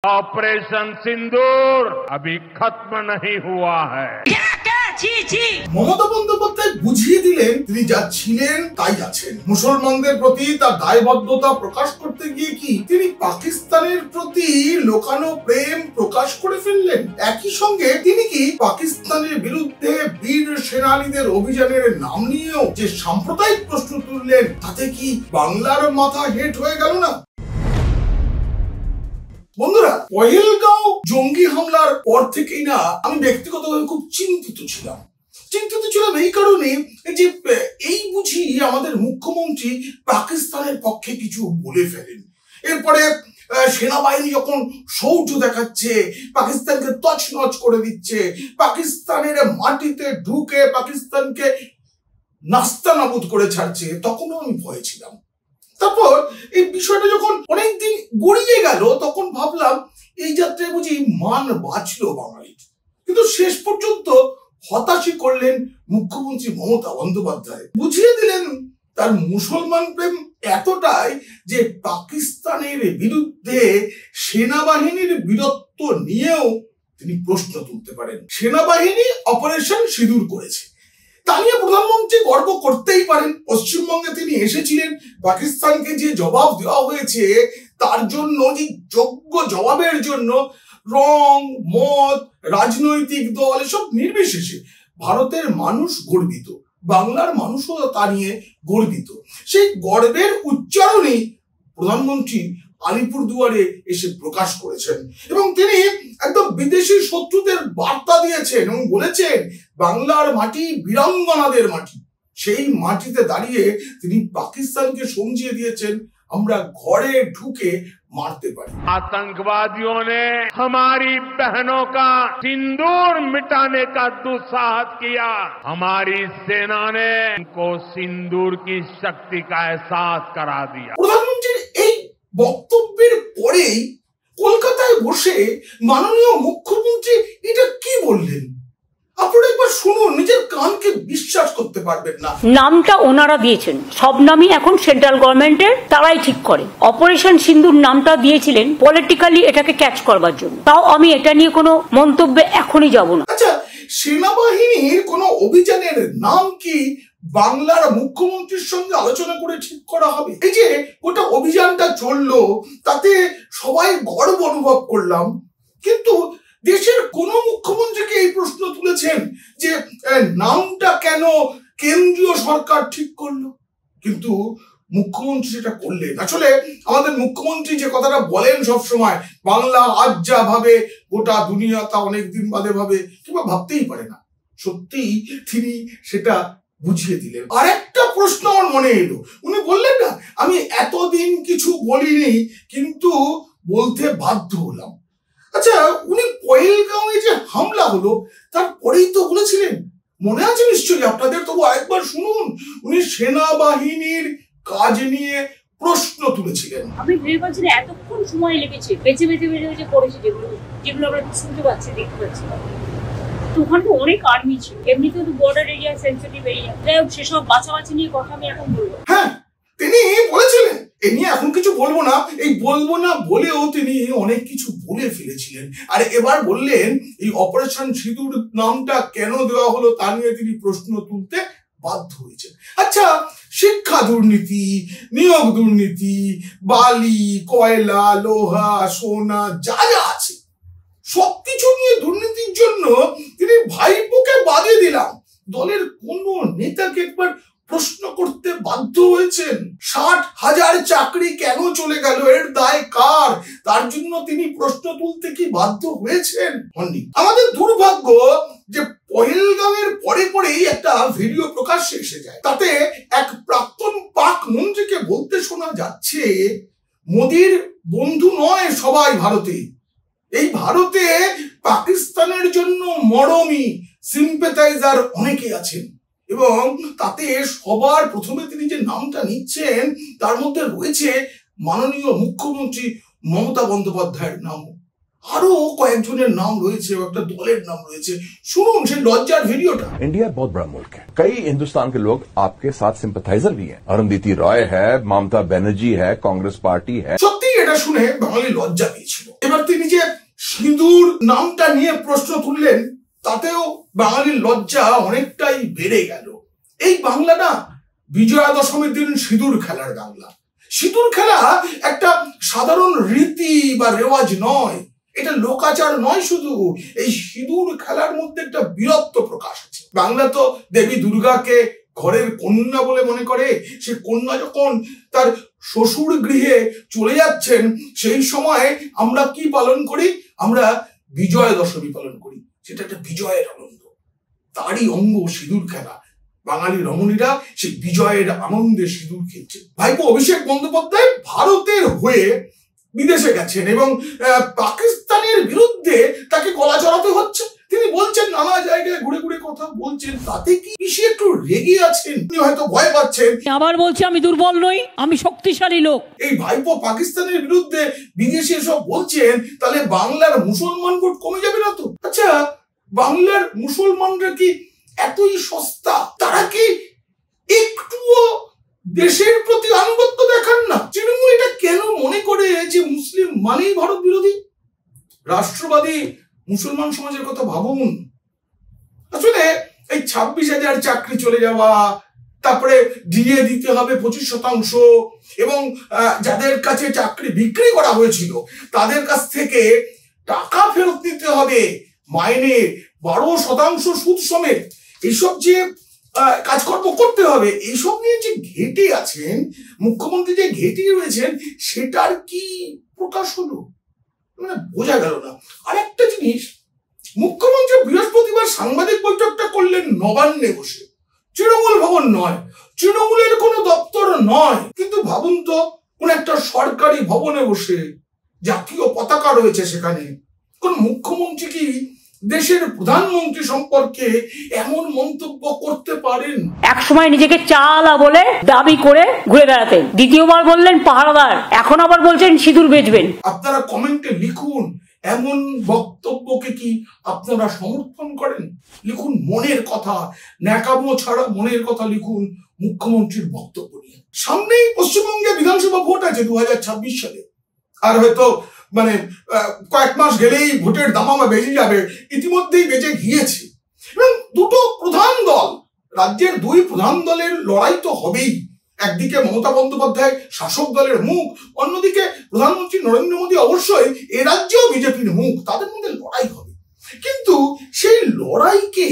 Operation सिंदूर अभी खत्म नहीं हुआ है। মমতা বন্দ্যোপাধ্যায় বুঝিয়ে দিলেন তিনি যা ছিলেন তাই আছেন। মুসলমানদের প্রতি তার দায়বদ্ধতা প্রকাশ করতে গিয়ে কি তিনি পাকিস্তানের প্রতি লোকানো প্রেম প্রকাশ করে ফেললেন? একই সঙ্গে তিনি কি পাকিস্তানের বিরুদ্ধে বীর সেনানীদের অভিযানের নাম নিয়েও যে সাম্প্রদায়িক প্রশ্ন তুললেন, তাতে কি বাংলার মাথা হেট হয়ে গেল না? বন্ধুরা, পহেলগাঁও জঙ্গি হামলার পর থেকেই না আমি ব্যক্তিগতভাবে খুব চিন্তিত ছিলাম এই কারণে যে এই বুঝি আমাদের মুখ্যমন্ত্রী পাকিস্তানের পক্ষে কিছু বলে ফেলেন। এরপরে সেনাবাহিনী যখন শৌর্য দেখাচ্ছে, পাকিস্তানকে তছনছ করে দিচ্ছে, পাকিস্তানের মাটিতে ঢুকে পাকিস্তানকে নাস্তানাবুদ করে ছাড়ছে, তখনও আমি ভয়ে ছিলাম। তারপর এই বিষয়টা যখন অনেকদিন গড়িয়ে গেল, তখন ভাবলাম এই যাত্রায় বুঝি মান বাঁচলো বাঙালির। কিন্তু শেষ পর্যন্ত হতাশই করলেন মুখ্যমন্ত্রী মমতা বন্দ্যোপাধ্যায়। বুঝিয়ে দিলেন তার মুসলমান প্রেম এতটাই যে পাকিস্তানের বিরুদ্ধে সেনাবাহিনীর বীরত্ব নিয়েও তিনি প্রশ্ন তুলতে পারেন। সেনাবাহিনী অপারেশন সিঁদুর করেছে, তা নিয়ে প্রধানমন্ত্রী গর্ব করতেই পারেন। পশ্চিমবঙ্গে তিনি এসেছিলেন, পাকিস্তানকে যে জবাব দেওয়া হয়েছে তার জন্য, যে যোগ্য জবাবের জন্য রং, মত, রাজনৈতিক দল এসব নির্বিশেষে ভারতের মানুষ গর্বিত, বাংলার মানুষও তা নিয়ে গর্বিত। সেই গর্বের উচ্চারণই প্রধানমন্ত্রী আলিপুরদুয়ারে এসে প্রকাশ করেছেন এবং তিনি একদম বিদেশি শত্রুদের বার্তা দিয়েছেন এবং বলেছেন বাংলার মাটি বীরাঙ্গনাদের মাটি। সেই মাটিতে দাঁড়িয়ে তিনি পাকিস্তানকে সমঝিয়ে দিয়েছেন আমরা ঘরে ঢুকে मारते पड़े। आतंकवादियों ने हमारी बहनों का सिंदूर मिटाने का दुस्साहस किया। हमारी सेना ने उनको सिंदूर की शक्ति का एहसास करा दिया। প্রধানমন্ত্রীর এই বক্তব্যের পরেই কলকাতায় বসে মাননীয় মুখ্যমন্ত্রী এটা কি বললেন আপনারা একবার শুনুন, নিজের কানকে বিশ্বাস করতে পারবেন না। নামটা ওনারা দিয়েছেন, সব নামই এখন সেন্ট্রাল গভর্নমেন্টের, তারাই ঠিক করে। অপারেশন সিন্দুর নামটা দিয়েছিলেন পলিটিক্যালি এটাকে ক্যাচ করবার জন্য। তাও আমি এটা নিয়ে কোনো মন্তব্যে এখনই যাব না। আচ্ছা, সেনাবাহিনীর কোনো অভিযানের নাম কি বাংলার মুখ্যমন্ত্রীর সঙ্গে আলোচনা করে ঠিক করা হবে? এই যে গোটা অভিযানটা চললো, তাতে সবাই গর্ব অনুভব করলাম, কিন্তু দেশের কোন মুখ্যমন্ত্রীকে এই প্রশ্ন তুলেছেন যে নামটা কেন কেন্দ্রীয় সরকার ঠিক করলো? কিন্তু মুখ্যমন্ত্রী সেটা করলেন। আসলে আমাদের মুখ্যমন্ত্রী যে কথাটা বলেন সবসময়, বাংলা আজ যা ভাবে গোটা দুনিয়া তা অনেকদিন বাদে ভাবে, কিংবা ভাবতেই পারে না, সত্যি তিনি সেটা বুঝিয়ে দিলেন। আর একটা প্রশ্ন আমার মনে এলো, উনি বললেন না আমি এতদিন কিছু বলিনি কিন্তু বলতে বাধ্য হলাম। আচ্ছা, উনি পহেলগাঁওয়ে যে হামলা হলো তারপরেই তো বলেছিলেন, মনে আছে নিশ্চয়ই আপনাদের, তবু আরেকবার শুনুন, উনি সেনাবাহিনীর কাজ নিয়ে প্রশ্ন তুলেছিলেন। আমি ভেবে পাচ্ছি না এতক্ষণ সময় লেগেছে বেঁচে বেঁচে বেঁচে পড়েছে, যেগুলো আমরা শুনতে পাচ্ছি, দেখতে পাচ্ছি। তো ওখানে তো অনেক আর্মি ছিল, এমনিতেও তো বর্ডার এরিয়া, সেন্সিটিভ এরিয়া, যাই হোক সেসব বাছাবাছি নিয়ে কথা আমি এখন বলবো। হ্যাঁ, তিনি বলেছিলেন এ নিয়ে এখন কিছু বলবো না, এই বলবো না বলেও তিনি অনেক কিছু বলে ফেলেছিলেন। আর এবার বললেন এই অপারেশন সিঁদুর নামটা কেন দেওয়া হলো তা নিয়ে তিনি প্রশ্ন তুলতে বাধ্য হয়েছেন। আচ্ছা, শিক্ষা দুর্নীতি, নিয়োগ দুর্নীতি, বালি, কয়লা, লোহা, সোনা যা যা আছে সবকিছু নিয়ে দুর্নীতির জন্য তিনি ভাইপোকে বাদে দিলাম দলের কোন নেতাকে একবার প্রশ্ন করতে বাধ্য হয়েছেন। 60,000 চাকরি কেন চলে গেল, এর দায় কার? তার জন্য তিনি প্রশ্ন তুলতে কি বাধ্য হয়েছেন? আমাদের দুর্ভাগ্য যে পহেলগাঁওয়ের পরে পরেই একটা ভিডিও প্রকাশ্যে এসে যায়, তাতে এক প্রাক্তন পাক মন্ত্রীকে বলতে শোনা যাচ্ছে মোদির বন্ধু নয় সবাই ভারতে, এই ভারতে পাকিস্তানের জন্য মরমী সিম্পেথাইজার অনেকে আছেন এবং তাতে সবার প্রথমে তিনি যে নামটা নিচ্ছেন তার মধ্যে রয়েছে মাননীয় মুখ্যমন্ত্রী মমতা বন্দ্যোপাধ্যায়ের নাম। আরো কয়েকজনের নাম রয়েছে, একটা দলের নাম রয়েছে। শুনুন সেই লজ্জার ভিডিওটা। इंडिया बहुत बड़ा मुल्क है, कई हिंदुस्तान के लोग आपके साथ सिंपथाइजर भी हैं। अरुंधति रॉय है, ममता बनर्जी है, कांग्रेस पार्टी है। সত্যি এটা শুনে বাঙালি লজ্জা পেয়েছিল। এবার তিনি যে সিঁদুর নামটা নিয়ে প্রশ্ন তুললেন, তাতেও বাঙালির লজ্জা অনেকটাই বেড়ে গেল। এই বাংলা না বিজয়া দশমীর দিন সিঁদুর খেলার বাংলা। সিঁদুর খেলা একটা সাধারণ রীতি বা রেওয়াজ নয়, এটা লোকাচার নয়। শুধু এই সিঁদুর খেলার মধ্যে একটা বীরত্ব প্রকাশ আছে। বাংলা তো দেবী দুর্গাকে ঘরের কন্যা বলে মনে করে। সে কন্যা যখন তার শ্বশুর গৃহে চলে যাচ্ছেন, সেই সময় আমরা কি পালন করি? আমরা বিজয়া দশমী পালন করি। সেটা একটা বিজয়ের আনন্দ, তারই অঙ্গ সিঁদুর খেলা। বাঙালি রমণীরা সেই বিজয়ের আনন্দে সিঁদুর খেলছে। ভাইপো অভিষেক বন্দ্যোপাধ্যায় ভারতের হয়ে বিদেশে গেছেন এবং পাকিস্তানের বিরুদ্ধে তাকে গলা চড়াতে হচ্ছে। তিনি বলছেন, নানা জায়গায় ঘুরে ঘুরে কথা বলছেন, তাতে কি বেশি একটু রেগে আছেন, তিনি হয়তো ভয় পাচ্ছেন। আবার বলছে আমি দুর্বল নই, আমি শক্তিশালী লোক। এই ভাইপো পাকিস্তানের বিরুদ্ধে বিদেশে সব বলছেন, তাহলে বাংলার মুসলমান ভোট কমে যাবে না তো? আচ্ছা, বাংলার মুসলমানরা কি এতই সস্তা? তারা কি একটুও দেশের প্রতি আনুগত্য দেখান না? তৃণমূল এটা কেন মনে করে যে মুসলিম মানেই ভারত বিরোধী? রাষ্ট্রবাদী মুসলমান সমাজের কথা ভাবুন। আসলে এই 26,000 চাকরি চলে যাওয়া, তারপরে ডিএ দিতে হবে 25% এবং যাদের কাছে চাকরি বিক্রি করা হয়েছিল তাদের কাছ থেকে টাকা ফেরত নিতে হবে, মাইনে 12% সুদ সমেত, এইসব যে কাজকর্ম করতে হবে, এইসব নিয়ে যে ঘেটে আছেন মুখ্যমন্ত্রী, যে ঘেটে রয়েছেন, সেটার কি প্রকাশ হলো? মানে বোঝা গেল না। আরেকটা জিনিস, মুখ্যমন্ত্রী বৃহস্পতিবার সাংবাদিক বৈঠকটা করলেন নবান্নে বসে। তৃণমূল ভবন নয়, তৃণমূলের কোনো দপ্তর নয়, কিন্তু ভাবুন তো, কোন একটা সরকারি ভবনে বসে, জাতীয় পতাকা রয়েছে সেখানে। কোন মুখ্যমন্ত্রী কি দেশের প্রধানমন্ত্রী সম্পর্কে এমন মন্তব্য করতে পারেন? এক সময় নিজেকে চালা বলে দাবি করে ঘুরে বেড়াতেন, দ্বিতীয়বার বললেন পাহারাদার, এখন আবার বলছেন সিঁদুর বেচবেন। আপনারা কমেন্টে লিখুন, এমন বক্তব্যকে কি আপনারা সমর্থন করেন? লিখুন মনের কথা, ন্যাকামো ছাড়া মনের কথা লিখুন মুখ্যমন্ত্রীর বক্তব্য নিয়ে। সামনেই পশ্চিমবঙ্গে বিধানসভা ভোট আছে 2026 সালে, আর হয়তো মানে কয়েক মাস গেলেই ভোটের দামামা বেজে যাবে, ইতিমধ্যেই বেজে গিয়েছে। এবং দুটো প্রধান দল, রাজ্যের দুই প্রধান দলের লড়াই তো হবেই। একদিকে মমতা বন্দ্যোপাধ্যায় শাসক দলের মুখ, অন্যদিকে প্রধানমন্ত্রী নরেন্দ্র মোদী অবশ্যই এ রাজ্যেও বিজেপির মুখ, তাদের মধ্যে লড়াই হবে। কিন্তু সেই লড়াইকে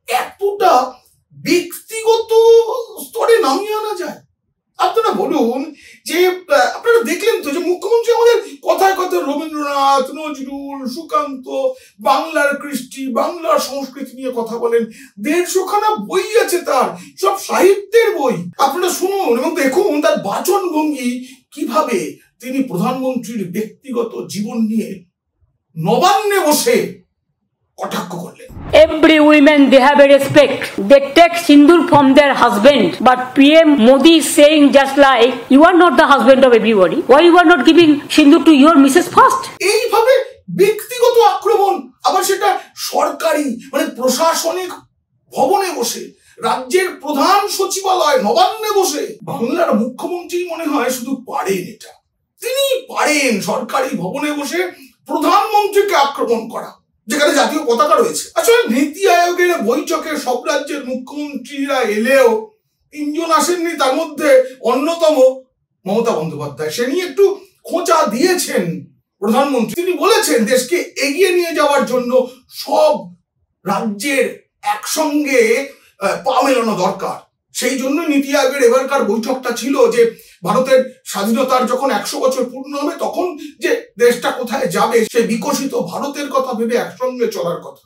এতটা ব্যক্তিগত স্তরে নামিয়ে আনা যায়? আপনারা বলুন যে আপনারা দেখলেন তো যে মুখ্যমন্ত্রী আমাদের কথায় কথায় রবীন্দ্রনাথ, নজরুল, সুকান্ত, বাংলার কৃষ্টি, বাংলার সংস্কৃতি নিয়ে কথা বলেন। 150খানা বই আছে তার, সব সাহিত্যের বই। আপনারা শুনুন এবং দেখুন তার বাচন ভঙ্গি, কিভাবে তিনি প্রধানমন্ত্রীর ব্যক্তিগত জীবন নিয়ে নবান্নে বসে কটাক্ষ করলেন। Every women they have a respect. They take sindoor from their husband, but PM Modi is saying just like you are not the husband of everybody. Why you are not giving sindoor to your Mrs. first? এইভাবে ব্যক্তিগত আক্রমণ, আবার সেটা সরকারি মানে প্রশাসনিক ভবনে বসে, রাজ্যের প্রধান সচিবালয় নবান্নে বসে। বাংলার মুখ্যমন্ত্রী মনে হয় শুধু পারেন এটা, তিনি পারেন সরকারি ভবনে বসে প্রধানমন্ত্রীকে আক্রমণ করা, যেখানে জাতীয় পতাকা রয়েছে। আসলে নীতি আয়োগের বৈঠকে সব রাজ্যের মুখ্যমন্ত্রীরা এলেও 3 জন আসেননি, তার মধ্যে অন্যতম মমতা বন্দ্যোপাধ্যায়। সে নিয়ে একটু খোঁচা দিয়েছেন প্রধানমন্ত্রী। তিনি বলেছেন দেশকে এগিয়ে নিয়ে যাওয়ার জন্য সব রাজ্যের একসঙ্গে পা মেলানো দরকার। সেই জন্য নীতি আয়োগের এবারকার বৈঠকটা ছিল যে ভারতের স্বাধীনতার যখন 100 বছর পূর্ণ হবে, তখন যে দেশটা কোথায় যাবে, সেই বিকশিত ভারতের কথা ভেবে একসঙ্গে চলার কথা।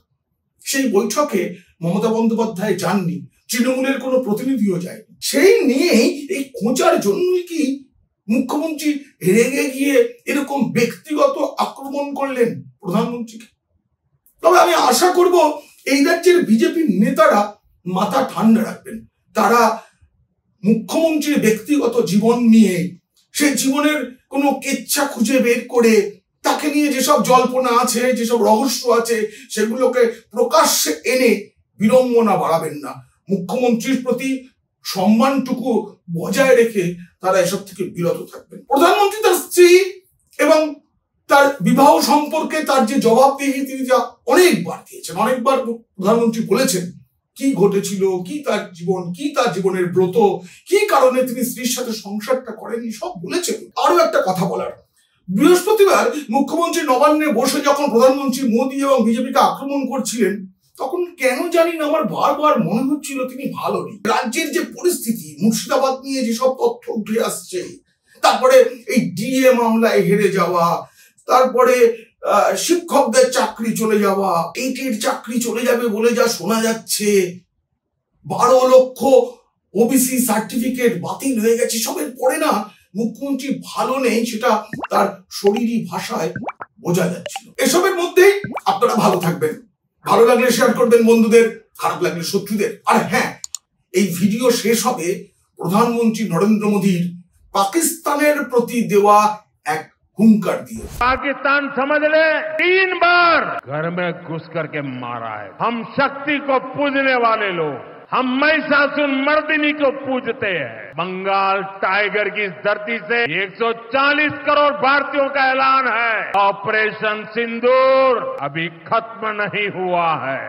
সেই বৈঠকে মমতা বন্দ্যোপাধ্যায় যাননি, তৃণমূলের কোনো প্রতিনিধিও যায়নি। সেই নিয়েই এই খোঁচার জন্যই কি মুখ্যমন্ত্রী রেগে গিয়ে এরকম ব্যক্তিগত আক্রমণ করলেন প্রধানমন্ত্রীকে? তবে আমি আশা করব এই রাজ্যের বিজেপির নেতারা মাথা ঠান্ডা রাখবেন। তারা মুখ্যমন্ত্রীর ব্যক্তিগত জীবন নিয়ে, সেই জীবনের কোনো কেচ্ছা খুঁজে বের করে তাকে নিয়ে যেসব জল্পনা আছে, যেসব রহস্য আছে, সেগুলোকে প্রকাশ্যে এনে বিড়ম্বনা বাড়াবেন না। মুখ্যমন্ত্রীর প্রতি সম্মানটুকু বজায় রেখে তারা এসব থেকে বিরত থাকবেন। প্রধানমন্ত্রী তার স্ত্রী এবং তার বিবাহ সম্পর্কে তার যে জবাবদিহি তিনি যা অনেকবার দিয়েছেন, অনেকবার প্রধানমন্ত্রী বলেছেন কি ঘটেছিল, কি তার জীবন, কি তার জীবনের ব্রত, কি কারণে তিনি স্ত্রীর সাথে সংসারটা করেননি, সব বলেছেন। আরো একটা কথা বলার, বৃহস্পতিবার মুখ্যমন্ত্রী নবান্নে বসে যখন প্রধানমন্ত্রী মোদী এবং বিজেপিকে আক্রমণ করছিলেন, তখন কেন জানি না আমার বারবার মনে হচ্ছিল তিনি ভালো নেই। রাজ্যের যে পরিস্থিতি, মুর্শিদাবাদ নিয়ে যেসব তথ্য উঠে আসছে, তারপরে এই ডিএ মামলায় হেরে যাওয়া, তারপরে শিক্ষকদের চাকরি চলে যাওয়া, টেটের চাকরি চলে যাবে বলে যা শোনা যাচ্ছে, 12 লক্ষ ওবিসি সার্টিফিকেট বাতিল হয়ে গেছে, সবের পরে না মুখ্যমন্ত্রী ভালো নেই, সেটা তার শরীরী ভাষায় বোঝা যাচ্ছিল। এসবের মধ্যেই আপনারা ভালো থাকবেন, ভালো লাগলে শেয়ার করবেন বন্ধুদের, খারাপ লাগলে শত্রুদের। আর হ্যাঁ, এই ভিডিও শেষ হবে প্রধানমন্ত্রী নরেন্দ্র মোদীর পাকিস্তানের প্রতি দেওয়া এক हुंकार दिए। पाकिस्तान समझ ले 3 बार घर में घुस करके मारा है। हम शक्ति को पूजने वाले लोग, हम महिषासुर मर्दिनी को पूजते हैं। बंगाल टाइगर की इस धरती से 140 करोड़ भारतीयों का ऐलान है। ऑपरेशन सिंदूर अभी खत्म नहीं हुआ है।